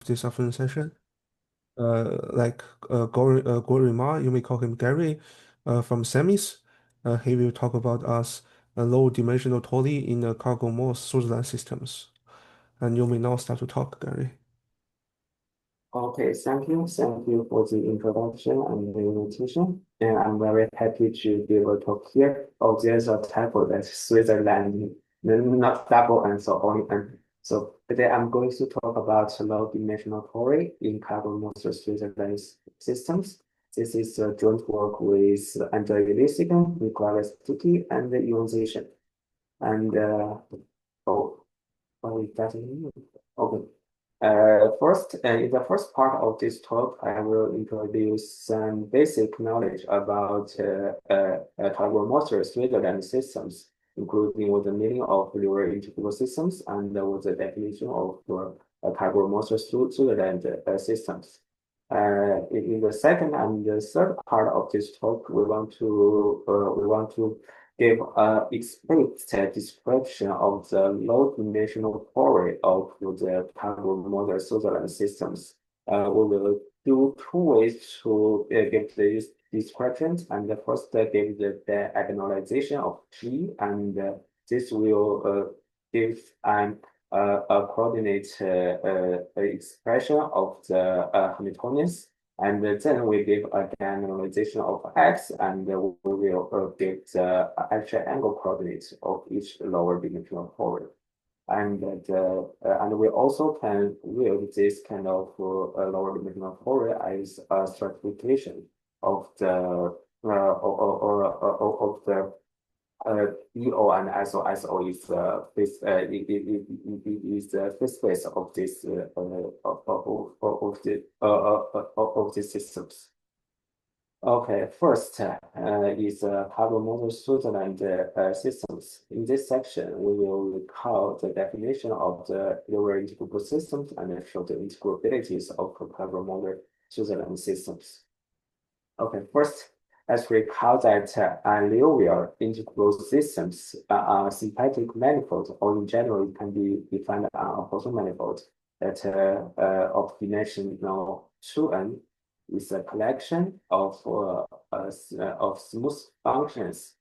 this afternoon session. Guorui, you may call him Gary, from SEMIS. He will talk about us low-dimensional Tori in the Calogero-Moser-Sutherlannd systems. And you may now start to talk, Gary. Okay, thank you. Thank you for the introduction and the invitation. And I'm very happy to be able to talk here. Oh, there's a typo that's Switzerland, not double N, so only N. So today I'm going to talk about low-dimensional Tori in Calogero-Moser-Sutherlannd systems. This is a joint work with anti-eliciting, regularisticity, and ionization. And it doesn't. Okay. First, in the first part of this talk, I will introduce some basic knowledge about Calogero-Moser-Sutherlannd systems, including what the meaning of Guorui integral systems and what the definition of Calogero-Moser-Sutherlannd systems. In the second and the third part of this talk, we want to give an explicit description of the low-dimensional theory of the Calogero-Moser-Sutherlannd systems. We will do two ways to give these descriptions, and the first give the diagonalization of G, and this will give a coordinate expression of the Hamiltonians. And then we give a generalization of X, and we will give the actual angle coordinates of each lower dimensional theory. And we also can use this kind of lower dimensional theory as a stratification of the EO and SO. SO is this is the free space of this of these systems. Okay, first is Calogero-Moser-Sutherlannd systems. In this section, we will recall the definition of the Guorui integral systems and show the integrabilities of Calogero-Moser-Sutherlandd systems. Okay, first, let's recall that linear integral systems are symplectic manifold, or in general, it can be defined on a Poisson manifold that of dimensional 2n is a collection of smooth functions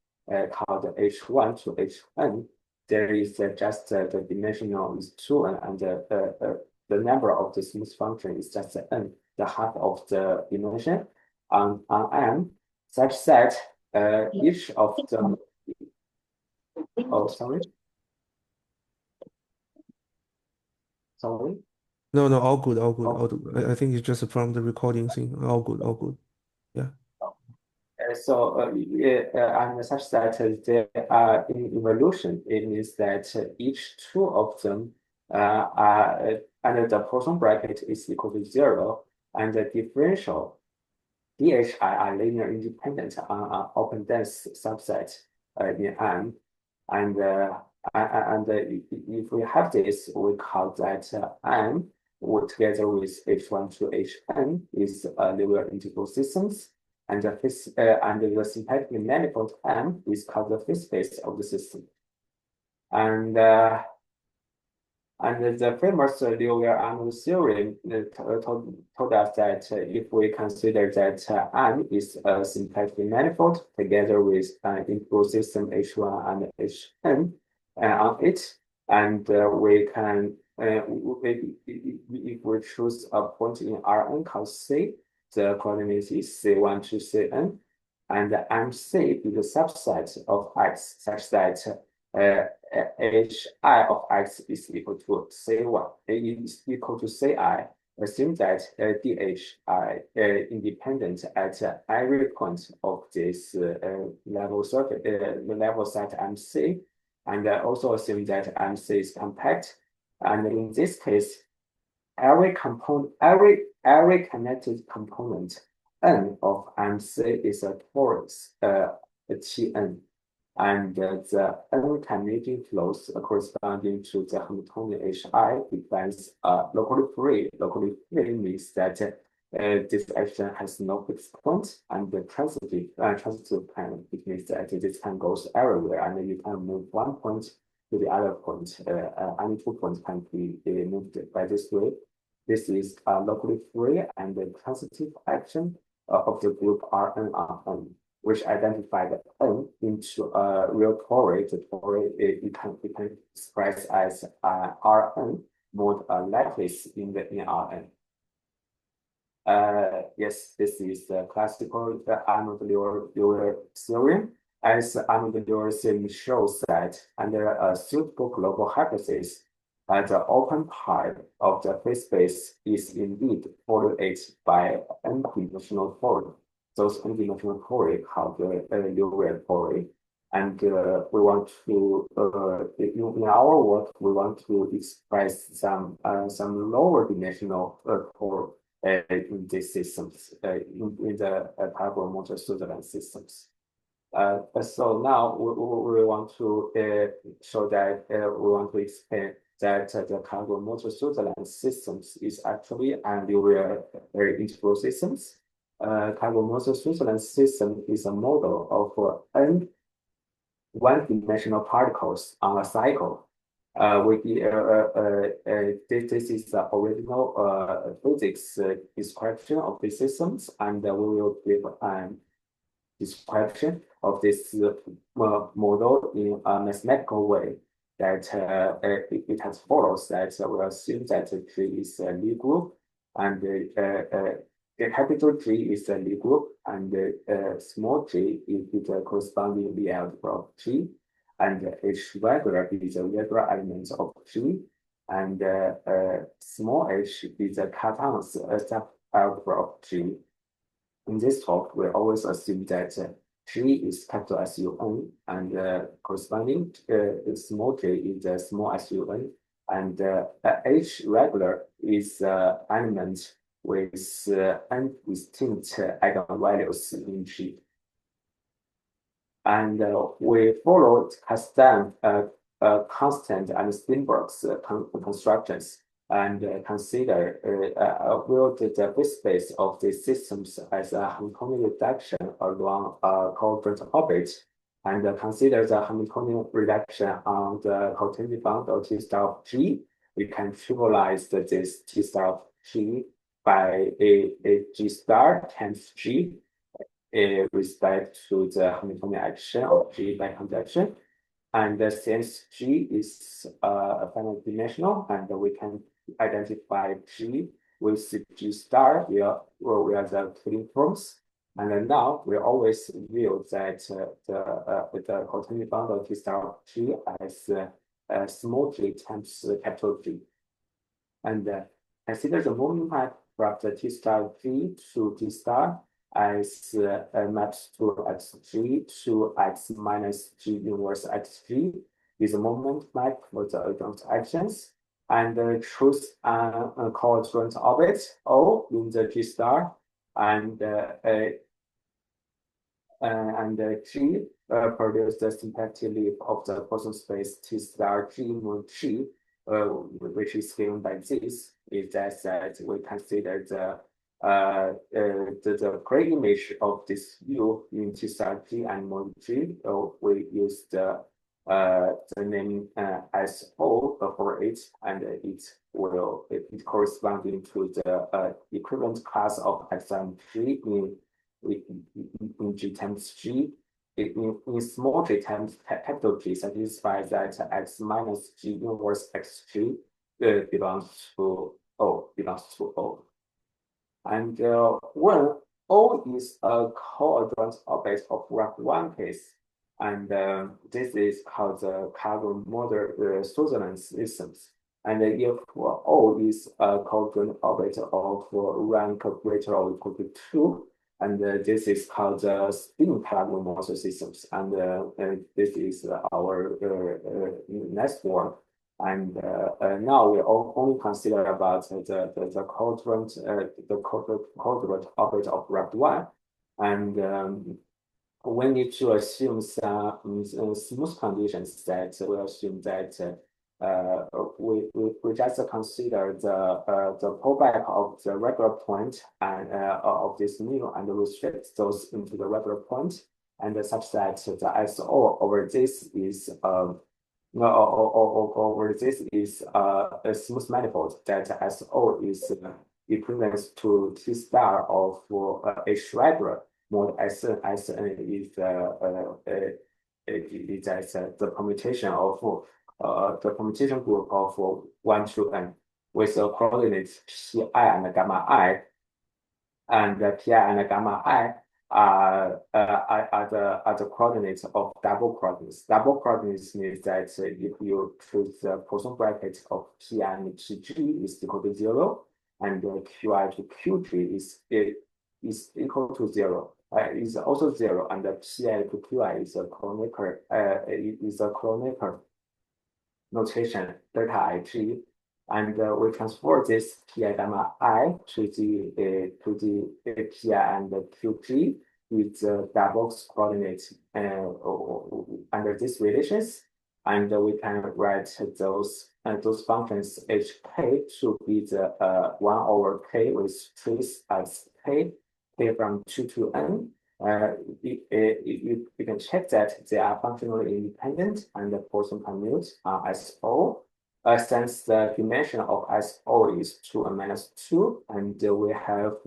called h1 to hn. There is just the dimensional is 2n, and the number of the smooth function is just n, the half of the dimension on n, such that each of them. Oh, sorry. Sorry. No, all good, all good, Oh. all good. I think it's just from the recording thing. All good, all good. Yeah. And such that they are in evolution, it means that each two of them are under the Poisson bracket is equal to 0, and the differential DHI are linear independent on an open dense subset in M. And if we have this, we call that M together with H1 to Hn is linear integral systems. And the symplectic manifold M is called the free space of the system. And the famous Calogero-Arnold theorem told us that if we consider that M is a symplectic manifold together with an integral system H1 and Hn on it, and we can, if we choose a point in Rn called C, the coordinate is C1 to Cn, and MC is a subset of X such that Hi of X is equal to C1, is equal to Ci. Assume that DHI independent at every point of this level circuit, the level set MC, and also assume that MC is compact. And in this case, every connected component N of MC is a torus Tn, and the N connecting flows corresponding to the Hamiltonian Hi defines locally free. Locally free means that this action has no fixed point, and the transitive plan, it means that this can goes everywhere, and you can move one point to the other point. Any 2 points can be moved by this way. This is a locally free and transitive action of the group Rn on N, which identify the N into a real Tori. The Tori it can express as Rn mode lattice in Rn. Yes, this is the classical Arnold-Euler theorem. As Arnold-Euler theorem shows that under a suitable global hypothesis, the open part of the free space is indeed folded by n-dimensional Tori. Those n-dimensional Tori called the Euler Tori. And we want to, in our work, we want to express some lower dimensional Tori in these systems, in the Calogero-Moser-Sutherlannd systems. So now we want to show that we want to explain that the Calogero-Moser-Sutherlannd systems is actually an Euler integral systems. Calogero-Moser-Sutherlannd system is a model of n one-dimensional particles on a cycle. This is the original physics description of the systems, and we will give an description of this model in a mathematical way that it has follows that we assume that G is a Lie group, and the capital G is a Lie group, and small g is the corresponding Lie algebra of G, and H regular is a regular element of G, and small h is the Cartan algebra of G. In this talk, we always assume that G is capital SUN, and corresponding small g is the small SUN, and H regular is element with n distinct eigenvalues in G. And we followed Castan, Constant, and Steinberg's constructions, and consider build the free space of these systems as a Hamiltonian reduction along a coherent orbit, and consider the Hamiltonian reduction on the coordinate boundary T star of G. We can trivialize this T star of G by a G star times G respect to the Hamiltonian action of G by conjunction. And since G is a finite dimensional, and we can identify G with G star, we are the filling forms. And then now we always view that the coordinate boundary T star of G as small g times capital G. And consider the moving path from the T star G to T star as maps to xg to x minus g inverse xg is a moment map for the adjoint actions, and choose a coordinate orbit O in the G star, and G produce the symplectic leaf of the Poisson space T star G mod G, which is given by this, is that we consider the gray image of this view in T star G and mod G. We use the name as O for it, and it corresponding to the equivalent class of epsilon G in G times G. In small g times capital G satisfies that x minus G inverse xg belongs to O. And when O is a coadjoint orbit of rank 1 case, and this is called the Calogero-Moser-Sutherlannd systems. And if O is a coadjoint orbit of rank greater or equal to 2, and this is called the spin Calogero-Moser systems. And this is our next work. And now we only consider about the coadjoint orbit of rank 1, and we need to assume some smooth conditions that we assume that we just consider the pullback of the regular point and of this mu and restrict those into the regular point, and such that the SO over this is Over this is a smooth manifold that SO is equivalent to T star of H regular mod Sn is as the permutation of the permutation group of 1 to n with a coordinates pi and gamma I, and pi and gamma I are the coordinates of double coordinates. Double coordinates means that if you choose the Poisson bracket of P and Pg is equal to 0, and Qi to Qg is equal to 0. Is also 0, and Pi to Qi is a Kronecker notation delta Ig, and we transfer this Pi gamma I to the Pi and Qg with the double coordinates under these relations, and we can write those functions hk to be the 1 over k with trace as k from 2 to n. You can check that they are functionally independent and the Poisson commute on SO. Since the dimension of SO is 2 and minus 2, and we have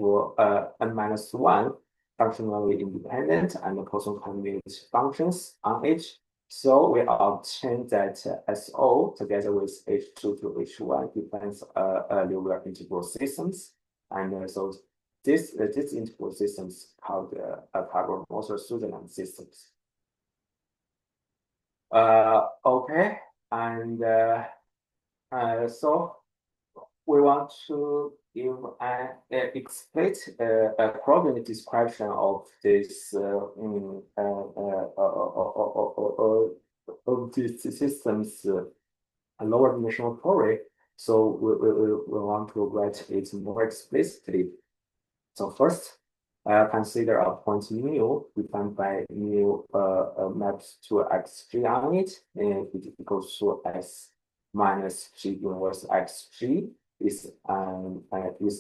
n minus 1 functionally independent and the Poisson commute functions on H. So we obtain that SO together with H2 to H1 defines Euler integral systems. And so this integral systems called Calogero-Moser-Sutherlannd systems. Okay, and so we want to give an explicit coordinate description of this of these systems lower dimensional Tori. So we want to write it more explicitly. So first, consider a point mu defined by mu maps to xg on it, and it equals to s minus g inverse xg is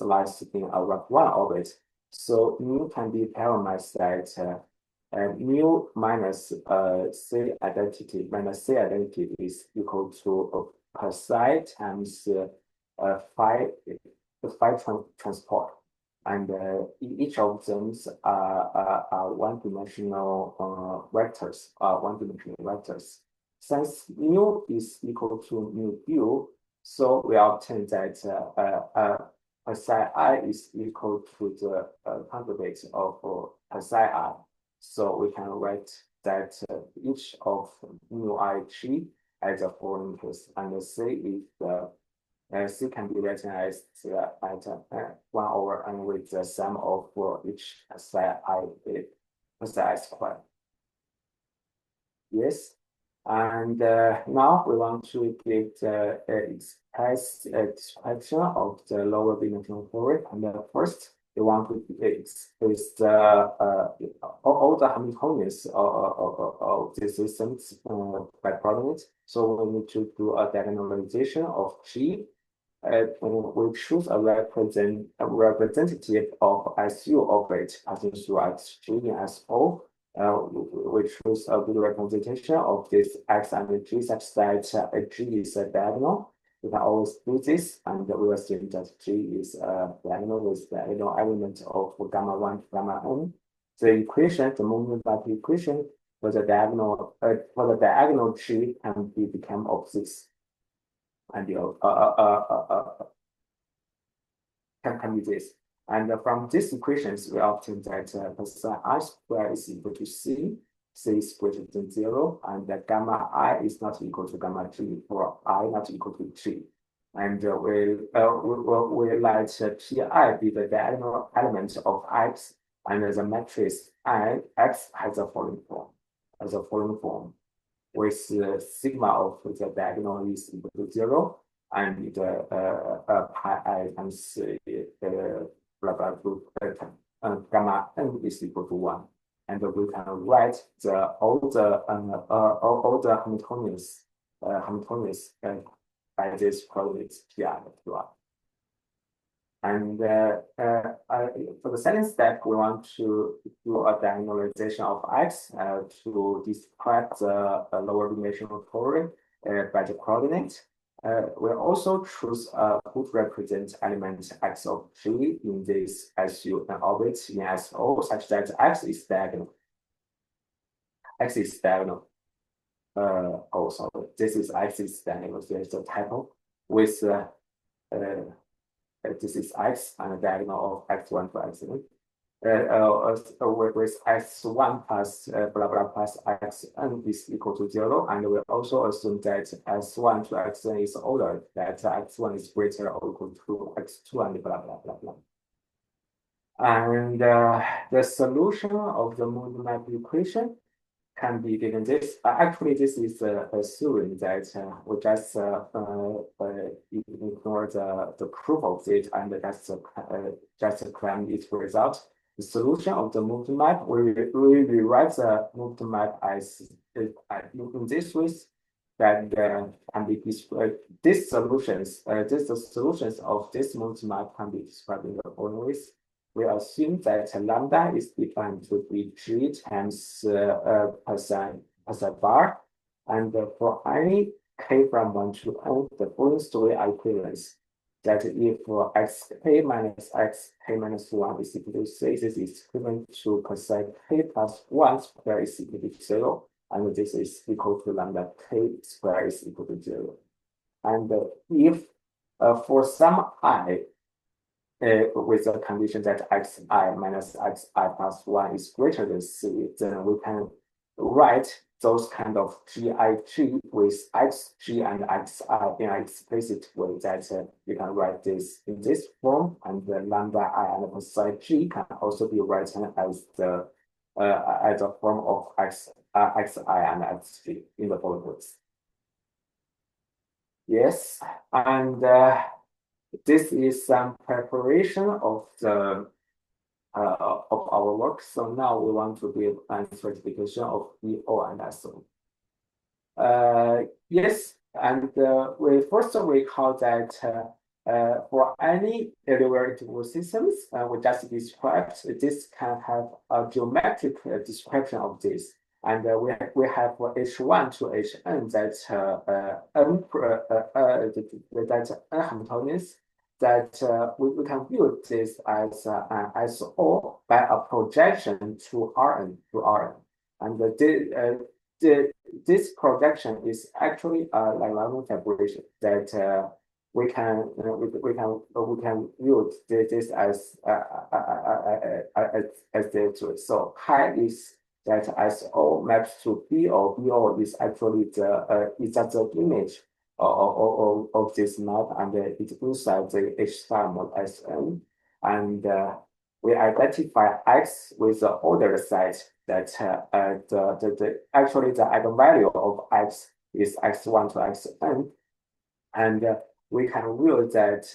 lies in a rank 1 orbit. So mu can be parameterized that mu minus c identity is equal to psi times phi transport. And each of them are one-dimensional vectors. Since mu is equal to mu u, so we obtain that psi I is equal to the conjugate of psi I. So we can write that each of mu I g as a following case, and C is the C can be written as at 1 over n with the sum of each psi squared. Yes. And now we want to give the description of the lower dimensional Tori. And first, we want to express all the Hamiltonians of the systems by coordinates. So we need to do a diagonalization of G. We choose a representative of SU orbit passing through Xg in SO. We choose a good representation of this X and G such that G is a diagonal. We can always do this, and we will assume that G is a diagonal with the diagonal element of gamma 1 to gamma n. The equation, the moment that equation for the diagonal G can become opposites. And can be this. And from these equations, we obtain that psi I squared is equal to C is greater than 0, and that gamma I is not equal to gamma G, or I not equal to G. And we let Pi be the diagonal element of X, and the matrix X has a following form. With sigma of the diagonal is equal to 0, and the pi I times gamma n is equal to 1. And we can write all the Hamiltonians by this coordinates Pi and Qi. And for the second step, we want to do a diagonalization of X to describe the lower dimensional Tori. by the coordinate. We also choose would represent element x of g in this SU and orbit in SO such that x is diagonal. X is diagonal. Oh, sorry. This is x is diagonal. There's a typo with this is x and the diagonal of x1 to x3. With x1 plus blah blah plus xn is equal to 0, and we also assume that s1 to xn is ordered, that x1 is greater or equal to x2 and blah blah blah blah. And the solution of the moon map equation can be given this. Actually, this is assuming that we just ignore the proof of it and just claim its result. The solution of the moved map, we rewrite the moved map as in this way that can be described. These solutions of this moved map can be described in the following ways. We assume that lambda is defined to be g times percent bar, and for any k from 1 to n, the following story are equivalence. That if xk minus xk minus 1 is equal to 6, this is equivalent to percent k plus 1 square is equal to 0, and this is equal to lambda k square is equal to 0. And if for some I, with the condition that xi minus xi plus 1 is greater than c, then we can write those kind of GIG with xg and xi in an explicit way that you can write this in this form, and the lambda I and psi g can also be written as a form of xi and xg in the following ways. Yes, and this is some preparation of the of our work. So now we want to give an certification of EO and SO. Yes, and we first recall that for any linear interval systems, we just described this can have a geometric description of this. And we have H1 to Hn that n Hamiltonians that we can view this as an SO by a projection to Rn. And this projection is actually a Lagrangian calculation that we can view this as this. So chi is that SO maps to BO. BO is actually the image of this map, and it inside the H star mod Sn. And we identify X with the ordered set that actually the eigenvalue of X is x1 to xn. And we can view that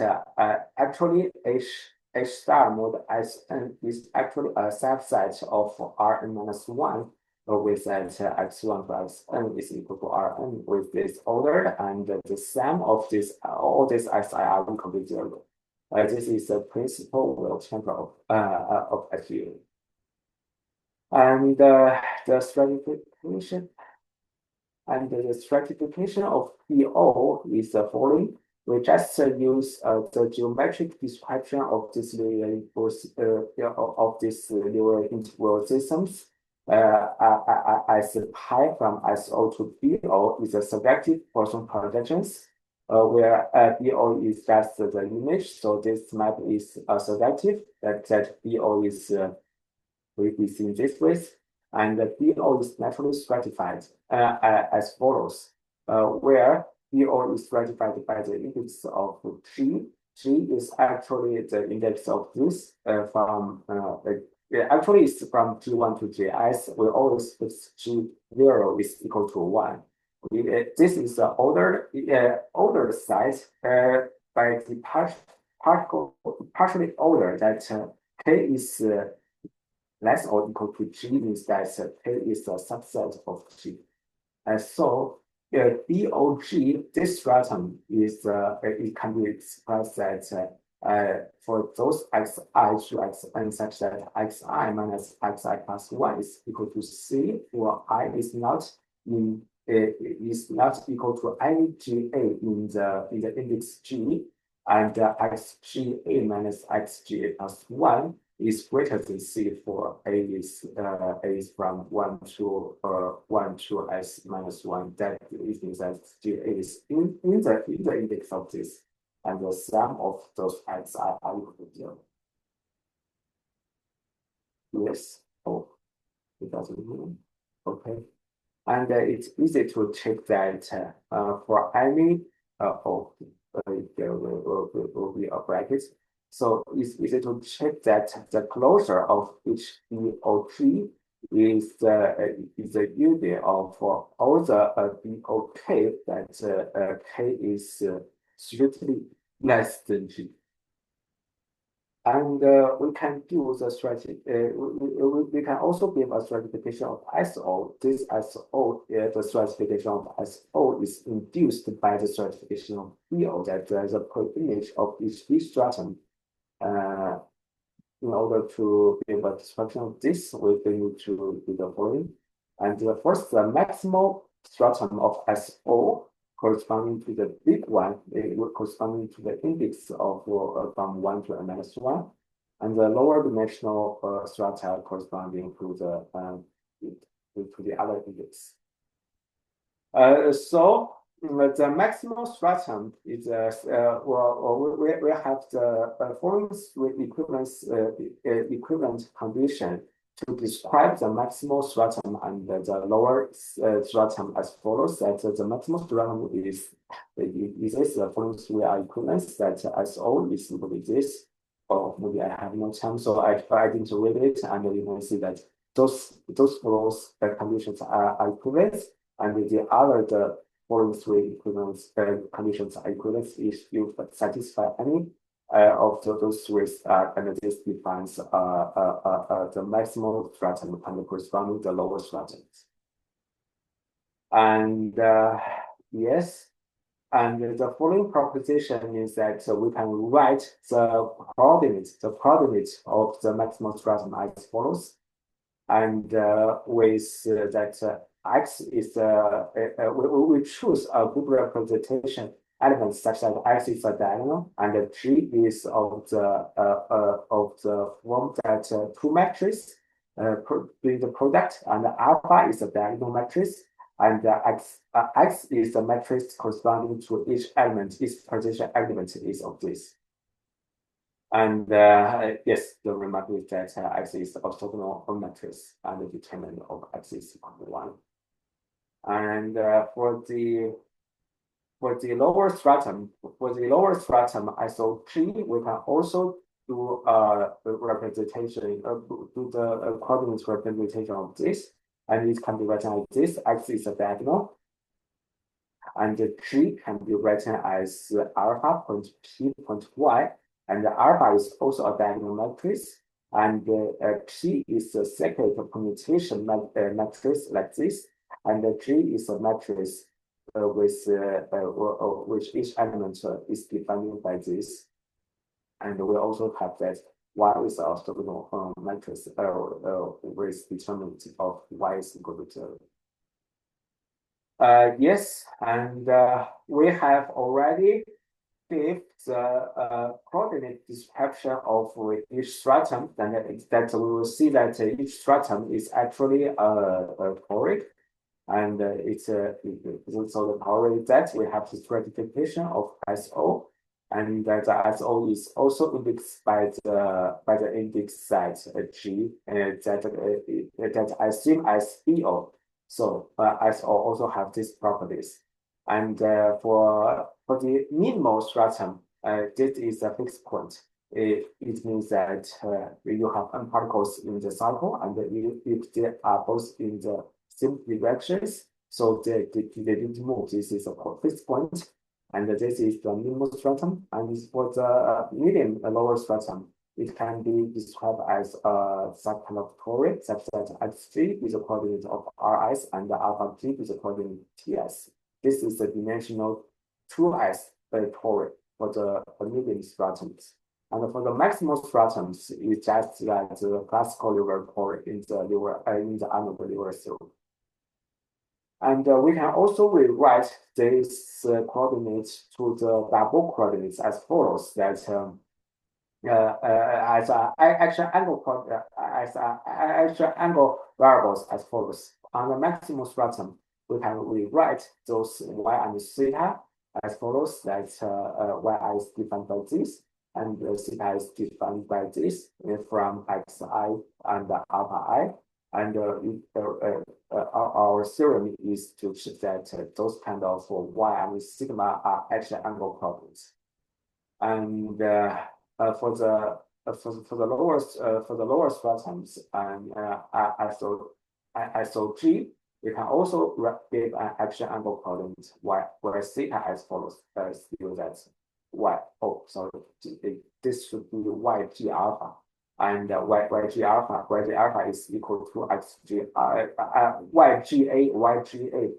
actually H star mod Sn is actually a subset of Rn minus 1 with that x1 plus n is equal to Rn with this order, and the sum of this all these xi are equal to 0. This is the principal Will chamber of SU. And the stratification of PO is the following. We just use the geometric description of this linear interval systems as pi from SO to BO is a subjective Poisson projections, where BO is just the image. So this map is subjective, that BO is in this way, and the BO is naturally stratified as follows, where BO is stratified by the index of G. G is actually the index of this actually it's from G1 to Gs. We always put G0 is equal to 1. This is the ordered size by the partially ordered that K is less or equal to G means that K is a subset of G. And so BOG, this stratum is it can be expressed that for those xi to xn such that xi minus xi plus 1 is equal to c, or I is not in is not equal to any GA in the index G, and XGA minus XGA plus 1 is greater than C for A is from 1 to S minus 1. That it means that GA is in the index of this, and the sum of those X are equal to 0. Yes. Oh, it doesn't mean. Okay. And it's easy to check that for any there will be a bracket. So it's easy to check that the closure of each BOT is the union of all the BOK that K is strictly less than G. And we can do the strategy. We can also give a stratification of SO. This SO, the stratification of SO is induced by the stratification of BO, that there is a per-image of each B stratum. In order to give a description of this, we need to do the following. And first, the maximal stratum of SO corresponding to the big one, corresponding to the index of from 1 to -1, and the lower dimensional strata corresponding to the other index. So the maximum stratum is we have the following equivalent condition to describe the maximal stratum and the lower stratum as follows: that the maximal stratum is the following three are equivalents, that SO is simply this, or maybe I have no time, so I didn't read it, and you can see that those conditions are equivalent, and the following three equivalence conditions are equivalent if you satisfy any of those three, and this defines the maximal stratum and corresponding the lower stratum. And yes, and the following proposition is that we can write the coordinates of the maximal stratum as follows, and with that X is we choose a good representation element such that X is a diagonal, and G is of the form that two matrices being the product, and alpha is a diagonal matrix, and X is the matrix corresponding to each element. Each partition element is of this. And yes, the remark is that X is orthogonal matrix and the determinant of X is equal to 1. And for the lower stratum, SO3, we can also do representation, do the coordinates representation of this, and it can be written like this: X is a diagonal, and the G can be written as alpha point P point Y, and the alpha is also a diagonal matrix, and P is a second permutation matrix like this, and the G is a matrix which each element is defined by this, and we also have that Y is a orthogonal matrix with determinant of Y is equal to 0. Yes, and we have already give the coordinate description of each stratum, then that we will see that each stratum is actually a toric, and it's also the power is that we have the stratification of SO, and that the SO is also indexed by the index set G, and that I assume as BO. So SO also have these properties. And for the minimal stratum, this is a fixed point. It means that you have n particles in the cycle, and if they are both in the same directions, so they didn't move. This is a fixed point, and this is the minimal stratum. And for the medium lower stratum, it can be described as a subcon of Tori, such that X3 is a coordinate of Rs, and the alpha G is a coordinate TS. This is the dimensional 2s Tori for the medium stratums. And for the maximal stratums, it's just like the classical liver Tori in the liver in the annular liver cell. And we can also rewrite this coordinates to the double coordinates as follows. That as a actual angle as a actual angle variables as follows. On the maximum stratum, we can rewrite those y and theta as follows. That y is defined by this, and theta is defined by this from xi and alpha I. And our theorem is to show that those kind of y and sigma are actual angle coordinates. And for the lower stratums and ISO G, we can also give an action angle coordinate where theta as follows. Still that's y. Oh, sorry. This should be yg alpha, and yg alpha is equal to xg.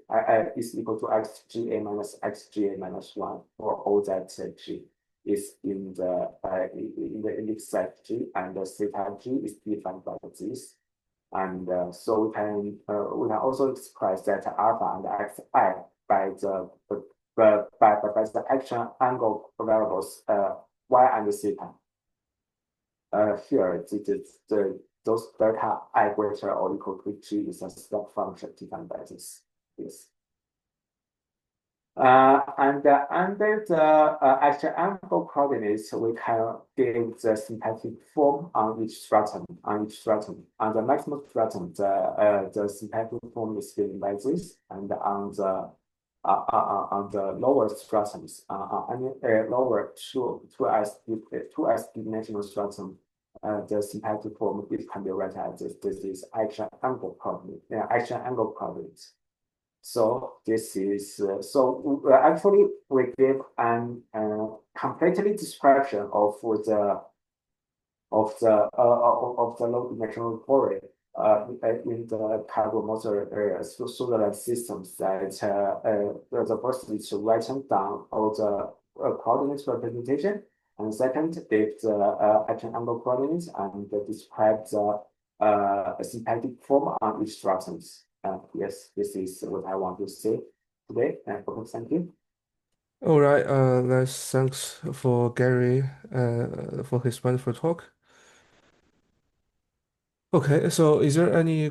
Yga is equal to xga minus 1 for all that g is in the index set G, and the theta G is defined by this. And so we can also express that alpha and xi by the action angle variables y and theta. Here, those delta I greater or equal to G is a step function defined by this. Yes. And under the actual angle coordinates, we can give the symplectic form on each stratum. On the maximum stratum, the symplectic form is given by this, and on the lower stratums, lower two s dimensional stratum, the symplectic form can be written as this. This is actual angle coordinate. Actual angle coordinates. So this is actually we give an completely description of the low dimensional Tori in the Calogero-Moser-Sutherlannd systems. That the first is writing down all the coordinates representation, and second give the action angle coordinates and describe the symplectic form on each stratum. Yes, this is what I want to say today. Okay, thank you. All right, let's thanks for Gary for his wonderful talk. Okay, so is there any